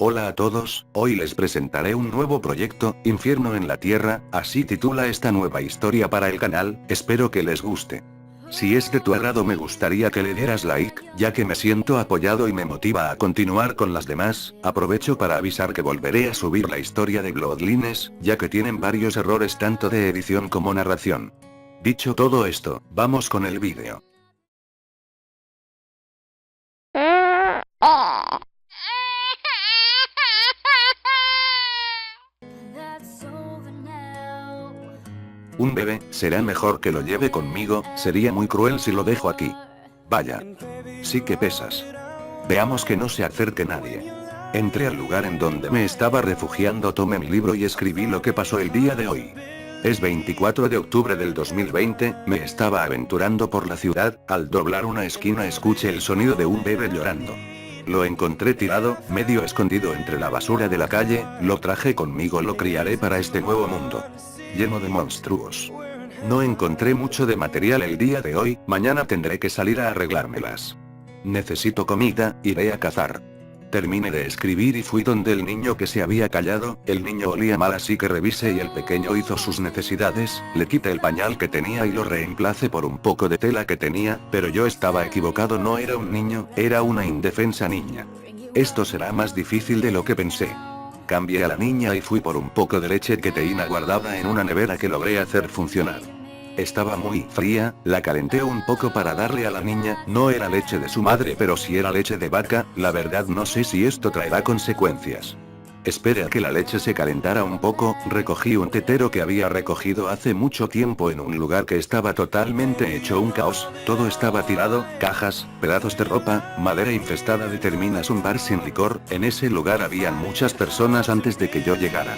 Hola a todos, hoy les presentaré un nuevo proyecto, Infierno en la Tierra, así titula esta nueva historia para el canal, espero que les guste. Si es de tu agrado me gustaría que le dieras like, ya que me siento apoyado y me motiva a continuar con las demás. Aprovecho para avisar que volveré a subir la historia de Bloodlines, ya que tienen varios errores tanto de edición como narración. Dicho todo esto, vamos con el vídeo. Un bebé, será mejor que lo lleve conmigo, sería muy cruel si lo dejo aquí. Vaya. Sí que pesas. Veamos que no se acerque nadie. Entré al lugar en donde me estaba refugiando, tomé mi libro y escribí lo que pasó el día de hoy. Es 24 de octubre del 2020, me estaba aventurando por la ciudad, al doblar una esquina escuché el sonido de un bebé llorando. Lo encontré tirado, medio escondido entre la basura de la calle, lo traje conmigo, lo criaré para este nuevo mundo. Lleno de monstruos. No encontré mucho de material el día de hoy, mañana tendré que salir a arreglármelas. Necesito comida, iré a cazar. Terminé de escribir y fui donde el niño que se había callado, el niño olía mal así que revisé y el pequeño hizo sus necesidades, le quité el pañal que tenía y lo reemplacé por un poco de tela que tenía, pero yo estaba equivocado, no era un niño, era una indefensa niña. Esto será más difícil de lo que pensé. Cambié a la niña y fui por un poco de leche que tenía guardada en una nevera que logré hacer funcionar. Estaba muy fría, la calenté un poco para darle a la niña, no era leche de su madre pero sí era leche de vaca, la verdad no sé si esto traerá consecuencias. Esperé a que la leche se calentara un poco, recogí un tetero que había recogido hace mucho tiempo en un lugar que estaba totalmente hecho un caos, todo estaba tirado, cajas, pedazos de ropa, madera infestada de termitas, un bar sin licor, en ese lugar habían muchas personas antes de que yo llegara.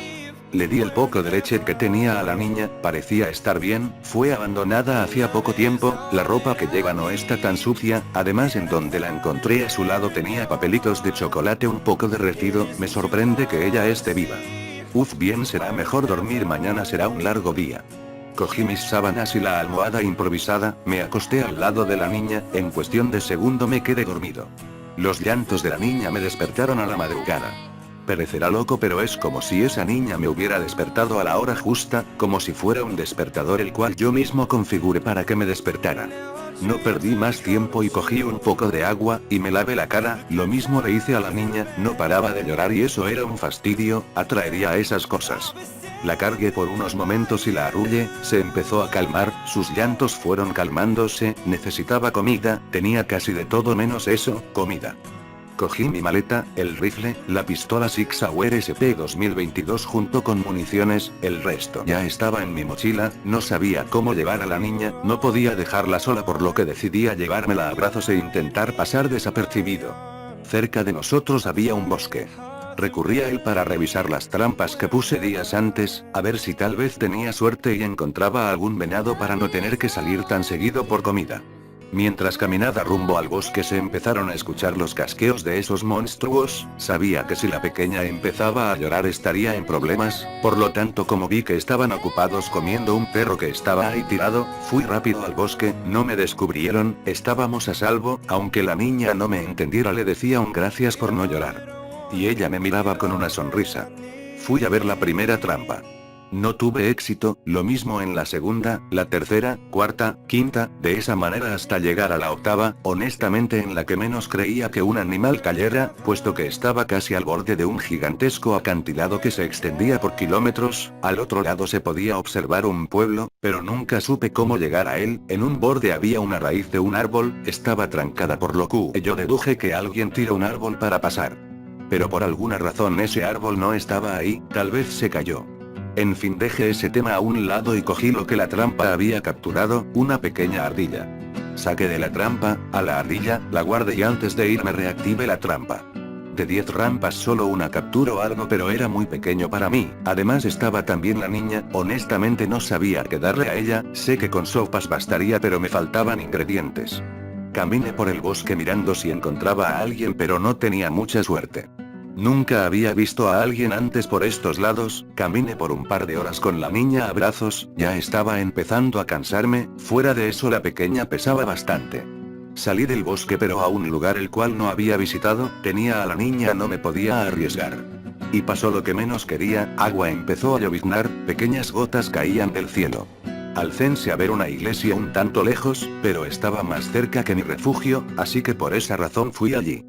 Le di el poco de leche que tenía a la niña, parecía estar bien, fue abandonada hacía poco tiempo, la ropa que lleva no está tan sucia, además en donde la encontré a su lado tenía papelitos de chocolate un poco derretido, me sorprende que ella esté viva. Uf, bien, será mejor dormir, mañana será un largo día. Cogí mis sábanas y la almohada improvisada, me acosté al lado de la niña, en cuestión de segundo me quedé dormido. Los llantos de la niña me despertaron a la madrugada. Parecerá loco pero es como si esa niña me hubiera despertado a la hora justa, como si fuera un despertador el cual yo mismo configuré para que me despertara. No perdí más tiempo y cogí un poco de agua, y me lavé la cara, lo mismo le hice a la niña, no paraba de llorar y eso era un fastidio, atraería a esas cosas. La cargué por unos momentos y la arrullé, se empezó a calmar, sus llantos fueron calmándose, necesitaba comida, tenía casi de todo menos eso, comida. Cogí mi maleta, el rifle, la pistola Sig Sauer SP 2022 junto con municiones, el resto ya estaba en mi mochila, no sabía cómo llevar a la niña, no podía dejarla sola por lo que decidí a llevármela a brazos e intentar pasar desapercibido. Cerca de nosotros había un bosque. Recurrí a él para revisar las trampas que puse días antes, a ver si tal vez tenía suerte y encontraba algún venado para no tener que salir tan seguido por comida. Mientras caminaba rumbo al bosque se empezaron a escuchar los casqueos de esos monstruos, sabía que si la pequeña empezaba a llorar estaría en problemas, por lo tanto como vi que estaban ocupados comiendo un perro que estaba ahí tirado, fui rápido al bosque, no me descubrieron, estábamos a salvo, aunque la niña no me entendiera le decía un gracias por no llorar. Y ella me miraba con una sonrisa. Fui a ver la primera trampa. No tuve éxito, lo mismo en la segunda, la tercera, cuarta, quinta, de esa manera hasta llegar a la octava, honestamente en la que menos creía que un animal cayera, puesto que estaba casi al borde de un gigantesco acantilado que se extendía por kilómetros, al otro lado se podía observar un pueblo, pero nunca supe cómo llegar a él, en un borde había una raíz de un árbol, estaba trancada por lo que yo deduje que alguien tiró un árbol para pasar. Pero por alguna razón ese árbol no estaba ahí, tal vez se cayó. En fin, dejé ese tema a un lado y cogí lo que la trampa había capturado, una pequeña ardilla. Saqué de la trampa, a la ardilla, la guardé y antes de irme reactivé la trampa. De 10 trampas solo una capturó algo pero era muy pequeño para mí, además estaba también la niña, honestamente no sabía qué darle a ella, sé que con sopas bastaría pero me faltaban ingredientes. Caminé por el bosque mirando si encontraba a alguien pero no tenía mucha suerte. Nunca había visto a alguien antes por estos lados, caminé por un par de horas con la niña a brazos, ya estaba empezando a cansarme, fuera de eso la pequeña pesaba bastante. Salí del bosque pero a un lugar el cual no había visitado, tenía a la niña, no me podía arriesgar. Y pasó lo que menos quería, agua empezó a lloviznar, pequeñas gotas caían del cielo. Alcénse a ver una iglesia un tanto lejos, pero estaba más cerca que mi refugio, así que por esa razón fui allí.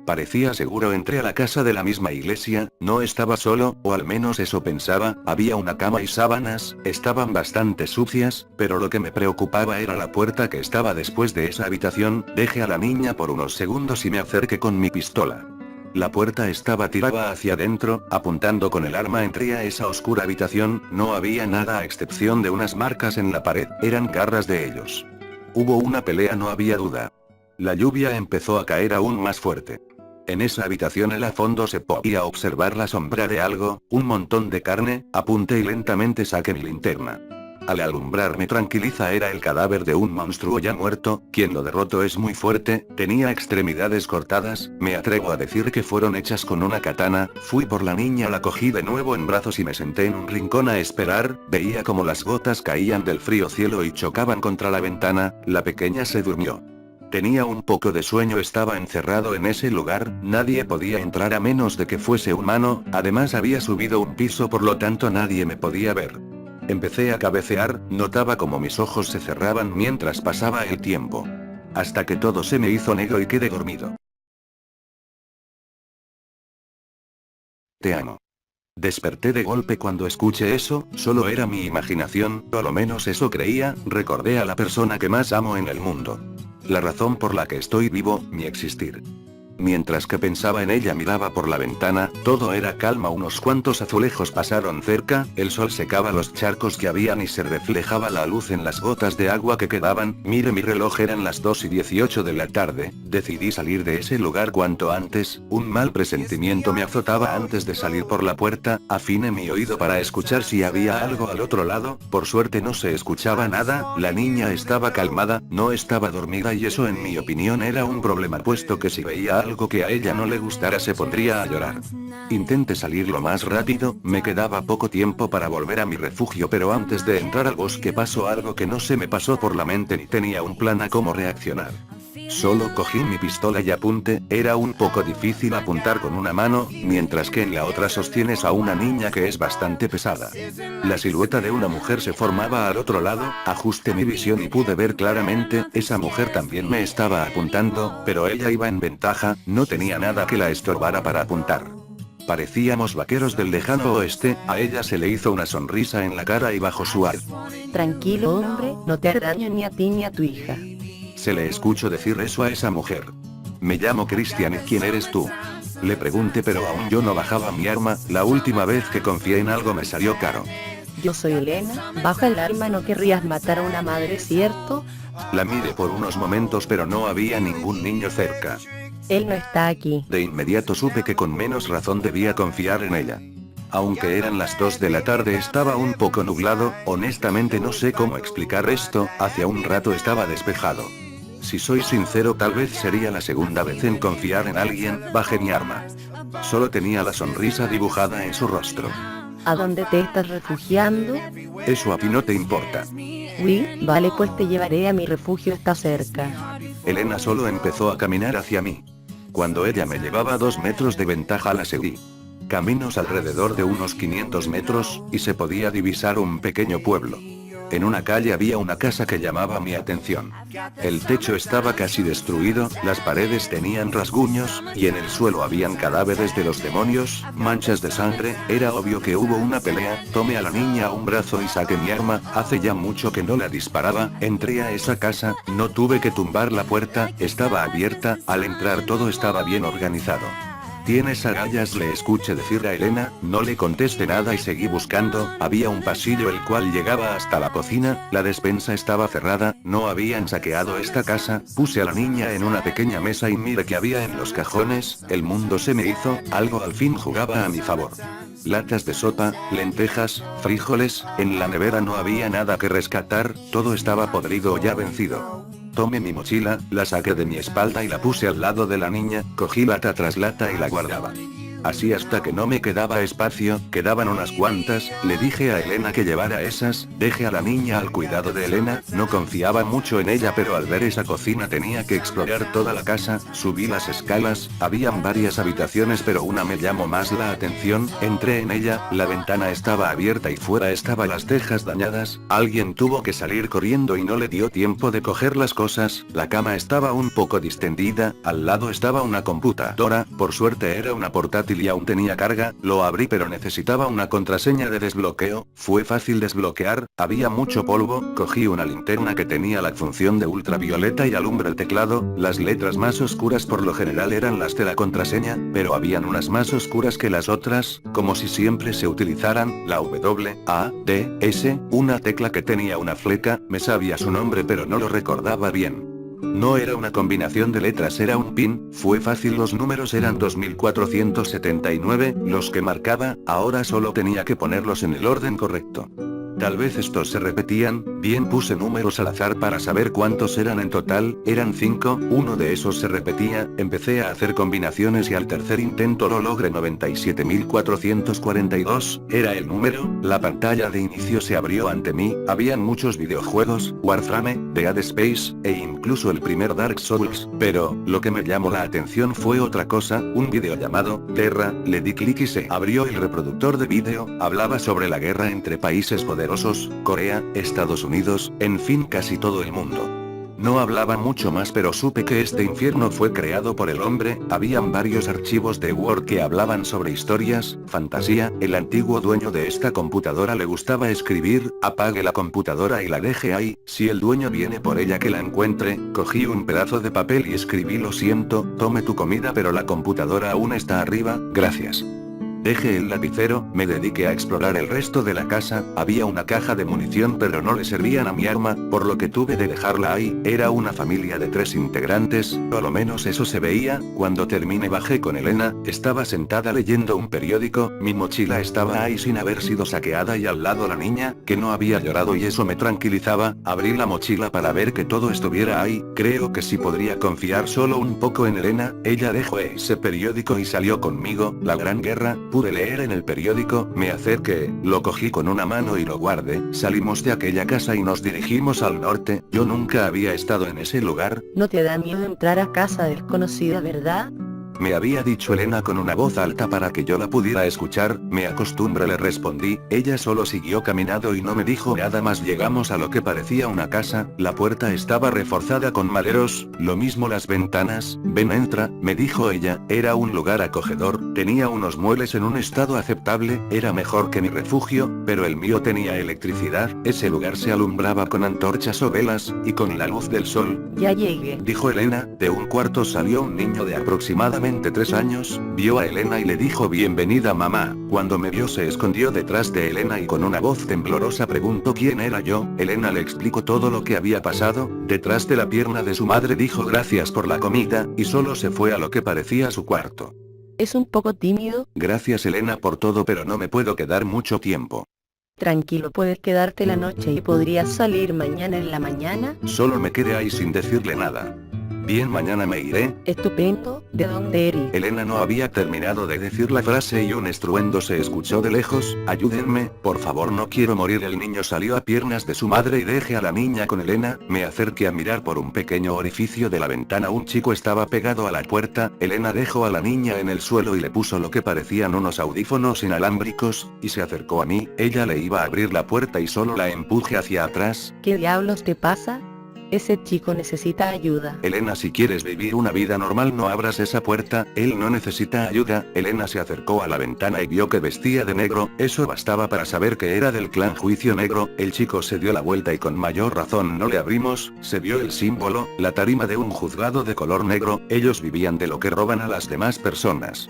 Parecía seguro, entré a la casa de la misma iglesia, no estaba solo, o al menos eso pensaba, había una cama y sábanas, estaban bastante sucias, pero lo que me preocupaba era la puerta que estaba después de esa habitación, dejé a la niña por unos segundos y me acerqué con mi pistola. La puerta estaba tirada hacia adentro, apuntando con el arma entré a esa oscura habitación, no había nada a excepción de unas marcas en la pared, eran garras de ellos. Hubo una pelea, no había duda. La lluvia empezó a caer aún más fuerte. En esa habitación al fondo se podía observar la sombra de algo, un montón de carne, apunté y lentamente saqué mi linterna. Al alumbrarme tranquiliza, era el cadáver de un monstruo ya muerto, quien lo derrotó es muy fuerte, tenía extremidades cortadas, me atrevo a decir que fueron hechas con una katana, fui por la niña, la cogí de nuevo en brazos y me senté en un rincón a esperar, veía como las gotas caían del frío cielo y chocaban contra la ventana, la pequeña se durmió. Tenía un poco de sueño, estaba encerrado en ese lugar, nadie podía entrar a menos de que fuese humano, además había subido un piso por lo tanto nadie me podía ver. Empecé a cabecear, notaba como mis ojos se cerraban mientras pasaba el tiempo. Hasta que todo se me hizo negro y quedé dormido. Te amo. Desperté de golpe cuando escuché eso, solo era mi imaginación, o lo menos eso creía, recordé a la persona que más amo en el mundo. La razón por la que estoy vivo, mi existir. Mientras que pensaba en ella miraba por la ventana, todo era calma, unos cuantos azulejos pasaron cerca, el sol secaba los charcos que habían y se reflejaba la luz en las gotas de agua que quedaban, mire mi reloj, eran las 2:18 de la tarde, decidí salir de ese lugar cuanto antes, un mal presentimiento me azotaba antes de salir por la puerta, afiné mi oído para escuchar si había algo al otro lado, por suerte no se escuchaba nada, la niña estaba calmada, no estaba dormida y eso en mi opinión era un problema puesto que si veía algo que a ella no le gustara se pondría a llorar. Intenté salir lo más rápido, me quedaba poco tiempo para volver a mi refugio pero antes de entrar al bosque pasó algo que no se me pasó por la mente ni tenía un plan a cómo reaccionar. Solo cogí mi pistola y apunté, era un poco difícil apuntar con una mano, mientras que en la otra sostienes a una niña que es bastante pesada. La silueta de una mujer se formaba al otro lado, ajusté mi visión y pude ver claramente, esa mujer también me estaba apuntando, pero ella iba en ventaja, no tenía nada que la estorbara para apuntar. Parecíamos vaqueros del lejano oeste, a ella se le hizo una sonrisa en la cara y bajó su ar. Tranquilo hombre, no te hará daño ni a ti ni a tu hija. Se le escuchó decir eso a esa mujer. Me llamo Christian y ¿quién eres tú? Le pregunté pero aún yo no bajaba mi arma, la última vez que confié en algo me salió caro. Yo soy Elena, baja el arma, no querrías matar a una madre, ¿cierto? La miré por unos momentos pero no había ningún niño cerca. Él no está aquí. De inmediato supe que con menos razón debía confiar en ella. Aunque eran las 2 de la tarde estaba un poco nublado, honestamente no sé cómo explicar esto, hacía un rato estaba despejado. Si soy sincero tal vez sería la segunda vez en confiar en alguien, bajé mi arma. Solo tenía la sonrisa dibujada en su rostro. ¿A dónde te estás refugiando? Eso a ti no te importa. Oui, vale, pues te llevaré a mi refugio, está cerca. Elena solo empezó a caminar hacia mí. Cuando ella me llevaba 2 metros de ventaja la seguí. Caminos alrededor de unos 500 metros, y se podía divisar un pequeño pueblo. En una calle había una casa que llamaba mi atención. El techo estaba casi destruido, las paredes tenían rasguños, y en el suelo habían cadáveres de los demonios, manchas de sangre, era obvio que hubo una pelea, tomé a la niña a un brazo y saqué mi arma, hace ya mucho que no la disparaba, entré a esa casa, no tuve que tumbar la puerta, estaba abierta, al entrar todo estaba bien organizado. ¿Tienes agallas?, le escuché decir a Elena, no le contesté nada y seguí buscando, había un pasillo el cual llegaba hasta la cocina, la despensa estaba cerrada, no habían saqueado esta casa, puse a la niña en una pequeña mesa y mire que había en los cajones, el mundo se me hizo, algo al fin jugaba a mi favor. Latas de sopa, lentejas, frijoles, en la nevera no había nada que rescatar, todo estaba podrido o ya vencido. Tomé mi mochila, la saqué de mi espalda y la puse al lado de la niña, cogí lata tras lata y la guardaba. Así hasta que no me quedaba espacio, quedaban unas cuantas, le dije a Elena que llevara esas, dejé a la niña al cuidado de Elena, no confiaba mucho en ella pero al ver esa cocina tenía que explorar toda la casa, subí las escalas, habían varias habitaciones pero una me llamó más la atención, entré en ella, la ventana estaba abierta y fuera estaban las tejas dañadas, alguien tuvo que salir corriendo y no le dio tiempo de coger las cosas, la cama estaba un poco distendida, al lado estaba una computadora, por suerte era una portátil y aún tenía carga, lo abrí pero necesitaba una contraseña de desbloqueo, fue fácil desbloquear, había mucho polvo, cogí una linterna que tenía la función de ultravioleta y alumbra el teclado, las letras más oscuras por lo general eran las de la contraseña, pero habían unas más oscuras que las otras, como si siempre se utilizaran, la W, A, D, S, una tecla que tenía una fleca, me sabía su nombre pero no lo recordaba bien. No era una combinación de letras, era un pin, fue fácil, los números eran 2479, los que marcaba, ahora solo tenía que ponerlos en el orden correcto. Tal vez estos se repetían, bien puse números al azar para saber cuántos eran en total, eran 5, uno de esos se repetía, empecé a hacer combinaciones y al tercer intento lo logré. 97.442, era el número, la pantalla de inicio se abrió ante mí, habían muchos videojuegos, Warframe, Dead Space, e incluso el primer Dark Souls, pero, lo que me llamó la atención fue otra cosa, un video llamado Terra, le di clic y se abrió el reproductor de vídeo, hablaba sobre la guerra entre países poderosos, Corea, Estados Unidos, en fin casi todo el mundo. No hablaba mucho más pero supe que este infierno fue creado por el hombre, habían varios archivos de Word que hablaban sobre historias, fantasía, el antiguo dueño de esta computadora le gustaba escribir, apague la computadora y la deje ahí, si el dueño viene por ella que la encuentre, cogí un pedazo de papel y escribí lo siento, tome tu comida pero la computadora aún está arriba, gracias. Dejé el lapicero, me dediqué a explorar el resto de la casa, había una caja de munición pero no le servían a mi arma, por lo que tuve de dejarla ahí, era una familia de 3 integrantes, o lo menos eso se veía, cuando terminé bajé con Elena, estaba sentada leyendo un periódico, mi mochila estaba ahí sin haber sido saqueada y al lado la niña, que no había llorado y eso me tranquilizaba, abrí la mochila para ver que todo estuviera ahí, creo que sí podría confiar solo un poco en Elena, ella dejó ese periódico y salió conmigo, la Gran Guerra, pude leer en el periódico, me acerqué, lo cogí con una mano y lo guardé, salimos de aquella casa y nos dirigimos al norte, yo nunca había estado en ese lugar. ¿No te da miedo entrar a casa desconocida, verdad? Me había dicho Elena con una voz alta para que yo la pudiera escuchar, me acostumbro, le respondí, ella solo siguió caminando y no me dijo nada más. Llegamos a lo que parecía una casa, la puerta estaba reforzada con maderos, lo mismo las ventanas, ven entra, me dijo ella, era un lugar acogedor, tenía unos muebles en un estado aceptable, era mejor que mi refugio, pero el mío tenía electricidad, ese lugar se alumbraba con antorchas o velas, y con la luz del sol. Ya llegué, dijo Elena, de un cuarto salió un niño de aproximadamente 3 años, vio a Elena y le dijo bienvenida mamá, cuando me vio se escondió detrás de Elena y con una voz temblorosa preguntó quién era yo, Elena le explicó todo lo que había pasado, detrás de la pierna de su madre dijo gracias por la comida, y solo se fue a lo que parecía su cuarto. ¿Es un poco tímido? Gracias Elena por todo pero no me puedo quedar mucho tiempo. Tranquilo, puedes quedarte la noche y podrías salir mañana en la mañana. Solo me quedé ahí sin decirle nada. Bien, mañana me iré. Estupendo, ¿de dónde eres? Elena no había terminado de decir la frase y un estruendo se escuchó de lejos, ayúdenme, por favor no quiero morir. El niño salió a piernas de su madre y dejé a la niña con Elena, me acerqué a mirar por un pequeño orificio de la ventana, un chico estaba pegado a la puerta, Elena dejó a la niña en el suelo y le puso lo que parecían unos audífonos inalámbricos, y se acercó a mí, ella le iba a abrir la puerta y solo la empujé hacia atrás. ¿Qué diablos te pasa? Ese chico necesita ayuda. Elena, si quieres vivir una vida normal no abras esa puerta, él no necesita ayuda. Elena se acercó a la ventana y vio que vestía de negro, eso bastaba para saber que era del clan Juicio Negro. El chico se dio la vuelta y con mayor razón no le abrimos, se vio el símbolo, la tarima de un juzgado de color negro, ellos vivían de lo que roban a las demás personas.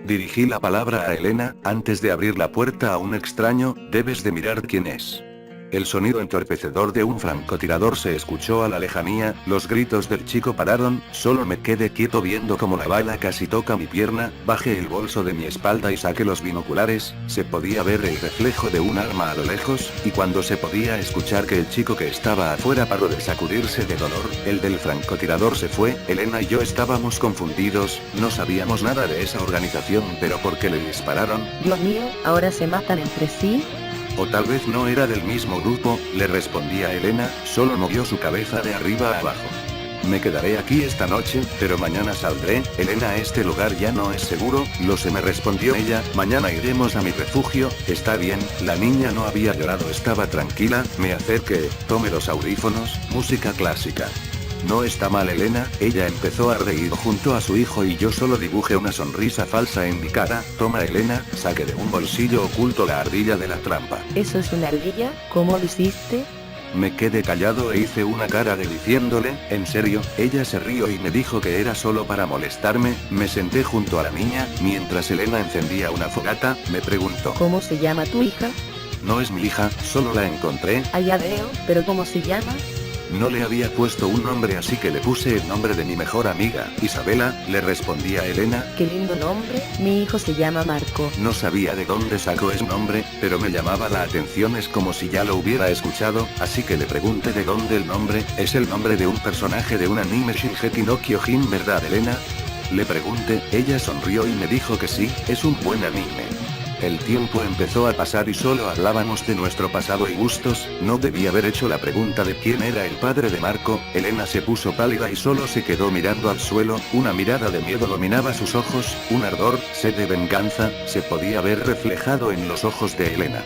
Dirigí la palabra a Elena, antes de abrir la puerta a un extraño, debes de mirar quién es. El sonido entorpecedor de un francotirador se escuchó a la lejanía, los gritos del chico pararon, solo me quedé quieto viendo como la bala casi toca mi pierna, bajé el bolso de mi espalda y saqué los binoculares, se podía ver el reflejo de un arma a lo lejos, y cuando se podía escuchar que el chico que estaba afuera paró de sacudirse de dolor, el del francotirador se fue, Elena y yo estábamos confundidos, no sabíamos nada de esa organización, pero ¿por qué le dispararon? Dios mío, ¿ahora se matan entre sí? O tal vez no era del mismo grupo, le respondía Elena, solo movió su cabeza de arriba a abajo. Me quedaré aquí esta noche, pero mañana saldré, Elena, este lugar ya no es seguro, lo sé, me respondió ella, mañana iremos a mi refugio, está bien, la niña no había llorado, estaba tranquila, me acerqué, tomé los audífonos, música clásica. No está mal, Elena, ella empezó a reír junto a su hijo y yo solo dibujé una sonrisa falsa en mi cara, toma Elena, saqué de un bolsillo oculto la ardilla de la trampa. ¿Eso es una ardilla? ¿Cómo lo hiciste? Me quedé callado e hice una cara de diciéndole, ¿en serio? Ella se rió y me dijo que era solo para molestarme, me senté junto a la niña, mientras Elena encendía una fogata, me preguntó. ¿Cómo se llama tu hija? No es mi hija, solo la encontré. Allá veo, pero ¿cómo se llama? No le había puesto un nombre, así que le puse el nombre de mi mejor amiga, Isabela, le respondía Elena. Qué lindo nombre, mi hijo se llama Marco. No sabía de dónde sacó ese nombre, pero me llamaba la atención, es como si ya lo hubiera escuchado, así que le pregunté de dónde el nombre, es el nombre de un personaje de un anime Shingeki no Kyojin, ¿verdad, Elena? Le pregunté, ella sonrió y me dijo que sí, es un buen anime. El tiempo empezó a pasar y solo hablábamos de nuestro pasado y gustos, no debí haber hecho la pregunta de quién era el padre de Marco, Elena se puso pálida y solo se quedó mirando al suelo, una mirada de miedo dominaba sus ojos, un ardor, sed de venganza, se podía ver reflejado en los ojos de Elena.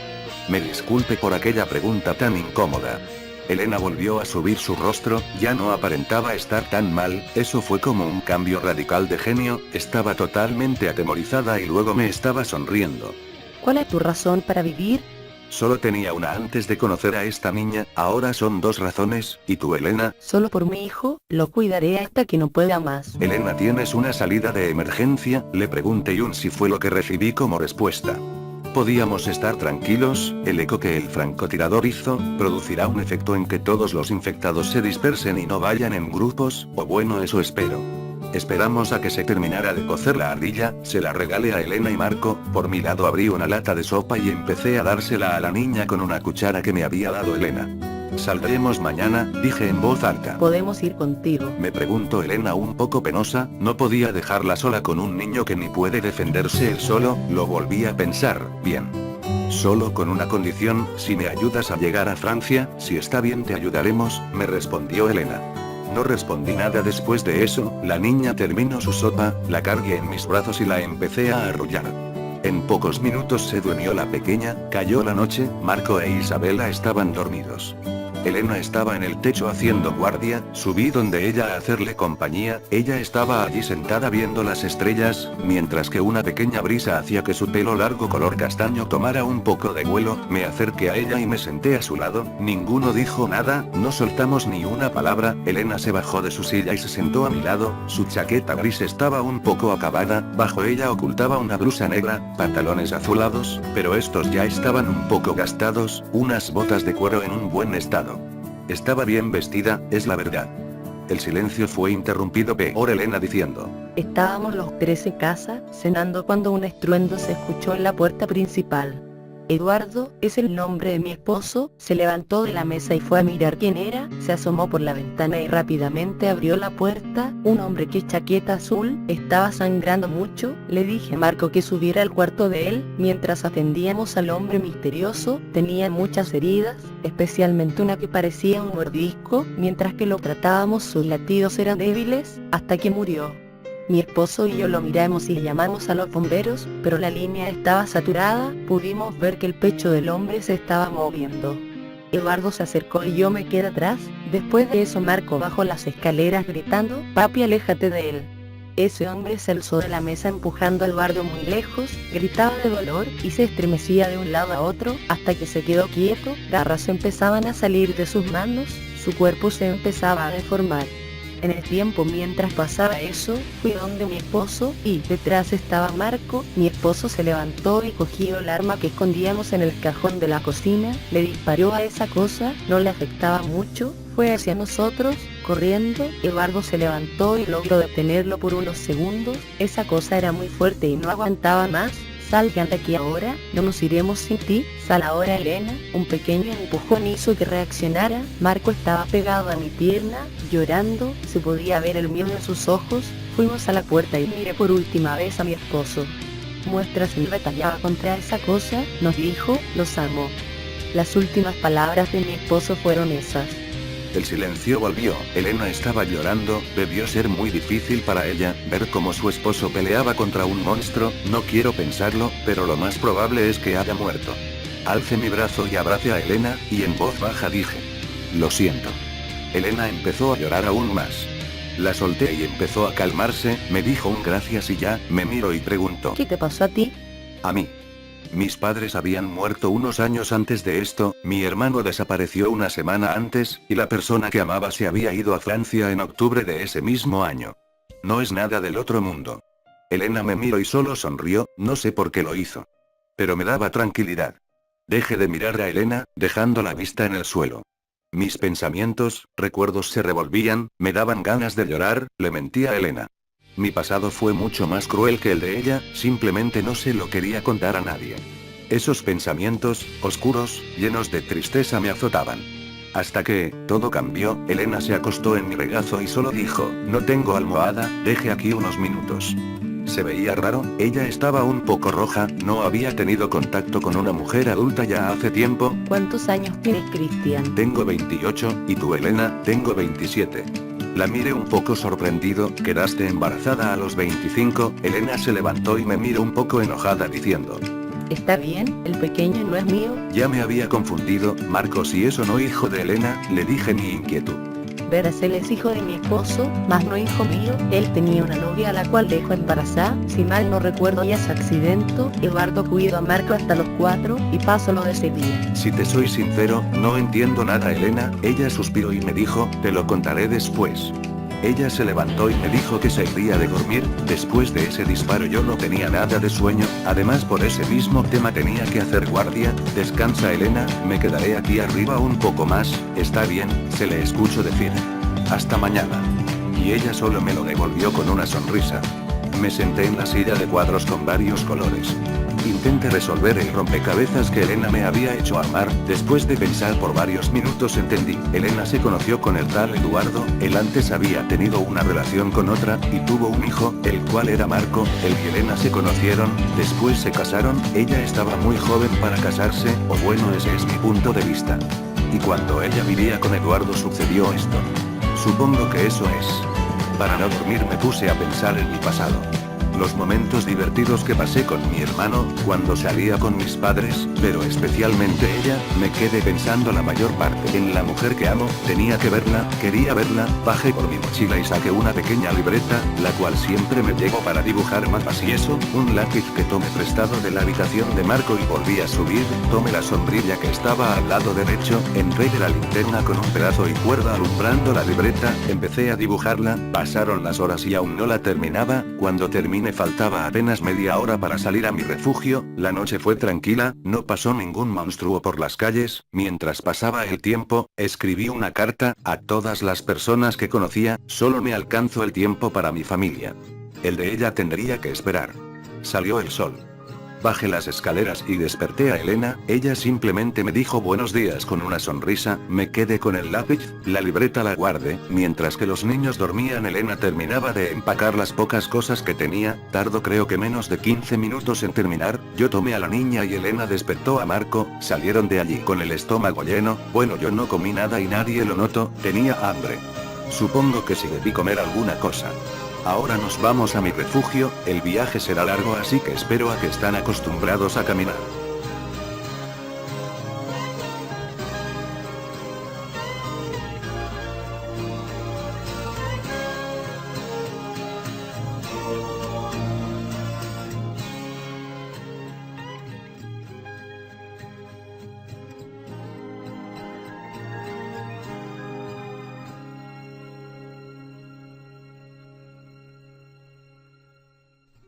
Me disculpe por aquella pregunta tan incómoda. Elena volvió a subir su rostro, ya no aparentaba estar tan mal, eso fue como un cambio radical de genio, estaba totalmente atemorizada y luego me estaba sonriendo. ¿Cuál es tu razón para vivir? Solo tenía una antes de conocer a esta niña, ahora son 2 razones, ¿y tú, Elena? Solo por mi hijo, lo cuidaré hasta que no pueda más. Elena, ¿tienes una salida de emergencia? Le pregunté y sí fue lo que recibí como respuesta. Podíamos estar tranquilos, el eco que el francotirador hizo, producirá un efecto en que todos los infectados se dispersen y no vayan en grupos, o bueno, eso espero. Esperamos a que se terminara de cocer la ardilla, se la regalé a Elena y Marco, por mi lado abrí una lata de sopa y empecé a dársela a la niña con una cuchara que me había dado Elena. Saldremos mañana, dije en voz alta. ¿Podemos ir contigo? Me preguntó Elena un poco penosa, no podía dejarla sola con un niño que ni puede defenderse él solo, lo volví a pensar, bien. Solo con una condición, si me ayudas a llegar a Francia, si está bien te ayudaremos, me respondió Elena. No respondí nada después de eso, la niña terminó su sopa, la cargué en mis brazos y la empecé a arrullar. En pocos minutos se durmió la pequeña, cayó la noche, Marco e Isabela estaban dormidos. Elena estaba en el techo haciendo guardia, subí donde ella a hacerle compañía, ella estaba allí sentada viendo las estrellas, mientras que una pequeña brisa hacía que su pelo largo color castaño tomara un poco de vuelo, me acerqué a ella y me senté a su lado, ninguno dijo nada, no soltamos ni una palabra, Elena se bajó de su silla y se sentó a mi lado, su chaqueta gris estaba un poco acabada, bajo ella ocultaba una blusa negra, pantalones azulados, pero estos ya estaban un poco gastados, unas botas de cuero en un buen estado. Estaba bien vestida, es la verdad. El silencio fue interrumpido por Elena diciendo. Estábamos los 3 en casa, cenando cuando un estruendo se escuchó en la puerta principal. Eduardo, es el nombre de mi esposo, se levantó de la mesa y fue a mirar quién era, se asomó por la ventana y rápidamente abrió la puerta, un hombre que chaqueta azul, estaba sangrando mucho, le dije a Marco que subiera al cuarto de él, mientras atendíamos al hombre misterioso, tenía muchas heridas, especialmente una que parecía un mordisco, mientras que lo tratábamos sus latidos eran débiles, hasta que murió. Mi esposo y yo lo miramos y llamamos a los bomberos, pero la línea estaba saturada, pudimos ver que el pecho del hombre se estaba moviendo. Eduardo se acercó y yo me quedé atrás, después de eso Marco bajó las escaleras gritando, papi aléjate de él. Ese hombre se alzó de la mesa empujando a Eduardo muy lejos, gritaba de dolor y se estremecía de un lado a otro, hasta que se quedó quieto, garras empezaban a salir de sus manos, su cuerpo se empezaba a deformar. En el tiempo mientras pasaba eso, fui donde mi esposo, y detrás estaba Marco. Mi esposo se levantó y cogió el arma que escondíamos en el cajón de la cocina, le disparó a esa cosa, no le afectaba mucho, fue hacia nosotros, corriendo. Eduardo se levantó y logró detenerlo por unos segundos, esa cosa era muy fuerte y no aguantaba más. Salgan de aquí ahora, no nos iremos sin ti, sal ahora Elena. Un pequeño empujón hizo que reaccionara. Marco estaba pegado a mi pierna, llorando, se podía ver el miedo en sus ojos. Fuimos a la puerta y miré por última vez a mi esposo. Muestra si batallaba contra esa cosa, nos dijo, los amo. Las últimas palabras de mi esposo fueron esas. El silencio volvió, Elena estaba llorando, debió ser muy difícil para ella, ver cómo su esposo peleaba contra un monstruo, no quiero pensarlo, pero lo más probable es que haya muerto. Alcé mi brazo y abracé a Elena, y en voz baja dije: lo siento. Elena empezó a llorar aún más. La solté y empezó a calmarse, me dijo un gracias y ya, me miró y preguntó: ¿qué te pasó a ti? A mí. Mis padres habían muerto unos años antes de esto, mi hermano desapareció una semana antes, y la persona que amaba se había ido a Francia en octubre de ese mismo año. No es nada del otro mundo. Elena me miró y solo sonrió, no sé por qué lo hizo. Pero me daba tranquilidad. Dejé de mirar a Elena, dejando la vista en el suelo. Mis pensamientos, recuerdos se revolvían, me daban ganas de llorar, le mentí a Elena. Mi pasado fue mucho más cruel que el de ella, simplemente no se lo quería contar a nadie. Esos pensamientos, oscuros, llenos de tristeza me azotaban. Hasta que, todo cambió, Elena se acostó en mi regazo y solo dijo: no tengo almohada, deje aquí unos minutos. Se veía raro, ella estaba un poco roja, no había tenido contacto con una mujer adulta ya hace tiempo. ¿Cuántos años tienes, Cristian? Tengo 28, ¿y tú, Elena? Tengo 27. La miré un poco sorprendido. ¿Quedaste embarazada a los 25? Elena se levantó y me miró un poco enojada diciendo: ¿está bien? El pequeño no es mío. Ya me había confundido, Marcos y eso no hijo de Elena, le dije mi inquietud. Verás, él es hijo de mi esposo, mas no hijo mío. Él tenía una novia a la cual dejó embarazada, si mal no recuerdo y ese accidente. Eduardo cuidó a Marco hasta los 4, y pasó lo de ese día. Si te soy sincero, no entiendo nada, Elena. Ella suspiró y me dijo: te lo contaré después. Ella se levantó y me dijo que se iría de dormir. Después de ese disparo yo no tenía nada de sueño, además por ese mismo tema tenía que hacer guardia. Descansa, Elena, me quedaré aquí arriba un poco más. Está bien, se le escuchó decir. Hasta mañana. Y ella solo me lo devolvió con una sonrisa. Me senté en la silla de cuadros con varios colores. Intenté resolver el rompecabezas que Elena me había hecho armar. Después de pensar por varios minutos entendí. Elena se conoció con el tal Eduardo, él antes había tenido una relación con otra, y tuvo un hijo, el cual era Marco. Él y Elena se conocieron, después se casaron, ella estaba muy joven para casarse, o bueno, ese es mi punto de vista. Y cuando ella vivía con Eduardo sucedió esto. Supongo que eso es. Para no dormir me puse a pensar en mi pasado. Los momentos divertidos que pasé con mi hermano, cuando salía con mis padres, pero especialmente ella, me quedé pensando la mayor parte en la mujer que amo, tenía que verla, quería verla, bajé por mi mochila y saqué una pequeña libreta, la cual siempre me llevo para dibujar mapas y eso, un lápiz que tomé prestado de la habitación de Marco y volví a subir, tomé la sombrilla que estaba al lado derecho, enredé la linterna con un pedazo y cuerda alumbrando la libreta, empecé a dibujarla, pasaron las horas y aún no la terminaba, cuando terminé faltaba apenas media hora para salir a mi refugio, la noche fue tranquila, no pasó ningún monstruo por las calles, mientras pasaba el tiempo, escribí una carta, a todas las personas que conocía, solo me alcanzó el tiempo para mi familia. El de ella tendría que esperar. Salió el sol. Bajé las escaleras y desperté a Elena, ella simplemente me dijo buenos días con una sonrisa, me quedé con el lápiz, la libreta la guardé, mientras que los niños dormían Elena terminaba de empacar las pocas cosas que tenía, tardó creo que menos de 15 minutos en terminar, yo tomé a la niña y Elena despertó a Marco, salieron de allí con el estómago lleno, bueno yo no comí nada y nadie lo notó, tenía hambre. Supongo que sí debí comer alguna cosa. Ahora nos vamos a mi refugio, el viaje será largo así que espero a que están acostumbrados a caminar.